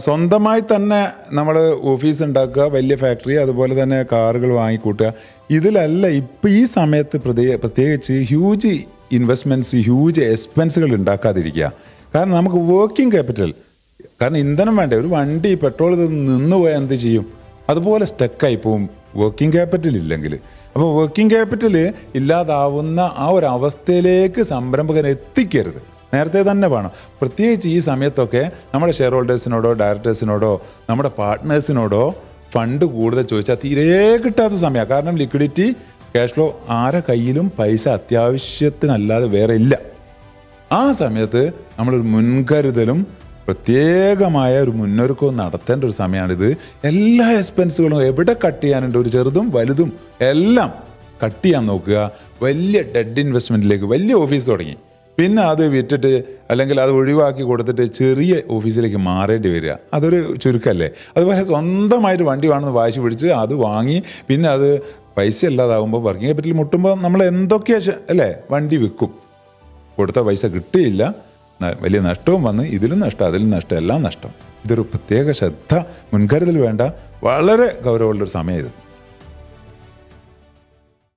സ്വന്തമായി തന്നെ നമ്മൾ ഓഫീസ് ഉണ്ടാക്കുക, വലിയ ഫാക്ടറി, അതുപോലെ തന്നെ കാറുകൾ വാങ്ങിക്കൂട്ടുക. ഇതിലല്ല ഇപ്പം ഈ സമയത്ത് പ്രത്യേകിച്ച് ഹ്യൂജ് ഇൻവെസ്റ്റ്മെൻറ്റ്സ്, ഹ്യൂജ് എക്സ്പെൻസുകൾ ഉണ്ടാക്കാതിരിക്കുക. കാരണം നമുക്ക് വർക്കിംഗ് ക്യാപിറ്റൽ, കാരണം ഇന്ധനം വേണ്ടേ, ഒരു വണ്ടി പെട്രോൾ നിന്ന് പോയാൽ എന്ത് ചെയ്യും? അതുപോലെ സ്റ്റക്കായി പോവും വർക്കിംഗ് ക്യാപിറ്റൽ ഇല്ലെങ്കിൽ. അപ്പോൾ വർക്കിംഗ് ക്യാപിറ്റൽ ഇല്ലാതാവുന്ന ആ ഒരു അവസ്ഥയിലേക്ക് സംരംഭകൻ എത്തിക്കരുത്, നേരത്തെ തന്നെ വേണം. പ്രത്യേകിച്ച് ഈ സമയത്തൊക്കെ നമ്മുടെ ഷെയർ ഹോൾഡേഴ്സിനോടോ ഡയറക്ടേഴ്സിനോടോ നമ്മുടെ പാർട്ട്നേഴ്സിനോടോ ഫണ്ട് കൂടുതൽ ചോദിച്ചാൽ തീരെ കിട്ടാത്ത സമയമാണ്. കാരണം ലിക്വിഡിറ്റി, ക്യാഷ് ഫ്ലോ, ആരെ കയ്യിലും പൈസ അത്യാവശ്യത്തിനല്ലാതെ വേറെ ഇല്ല. ആ സമയത്ത് നമ്മളൊരു മുൻകരുതലും പ്രത്യേകമായ ഒരു മുന്നൊരുക്കവും നടത്തേണ്ട ഒരു സമയമാണിത്. എല്ലാ എക്സ്പെൻസുകളും എവിടെ കട്ട് ചെയ്യാനുണ്ട്, ഒരു ചെറുതും വലുതും എല്ലാം കട്ട് ചെയ്യാൻ നോക്കുക. വലിയ ഡെഡ് ഇൻവെസ്റ്റ്മെൻറ്റിലേക്ക് വലിയ ഓഫീസ് തുടങ്ങി, പിന്നെ അത് വിറ്റിട്ട് അല്ലെങ്കിൽ അത് ഒഴിവാക്കി കൊടുത്തിട്ട് ചെറിയ ഓഫീസിലേക്ക് മാറേണ്ടി വരിക, അതൊരു ചുരുക്കമല്ലേ. അതുപോലെ സ്വന്തമായിട്ട് വണ്ടി വേണമെന്ന് വാശി പിടിച്ച് അത് വാങ്ങി പിന്നെ അത് പൈസ ഇല്ലാതാകുമ്പോൾ വർക്കിംഗ് ക്യാപിറ്റൽ മുട്ടുമ്പോൾ നമ്മൾ എന്തൊക്കെയാ അല്ലേ, വണ്ടി വിൽക്കും, കൊടുത്ത പൈസ കിട്ടിയില്ല, വലിയ നഷ്ടവും വന്ന്, ഇതിലും നഷ്ടം അതിലും നഷ്ടം, എല്ലാം നഷ്ടം. ഇതൊരു പ്രത്യേക ശ്രദ്ധ, മുൻകരുതൽ വേണ്ട വളരെ ഗൗരവമുള്ളൊരു സമയം ഇത്.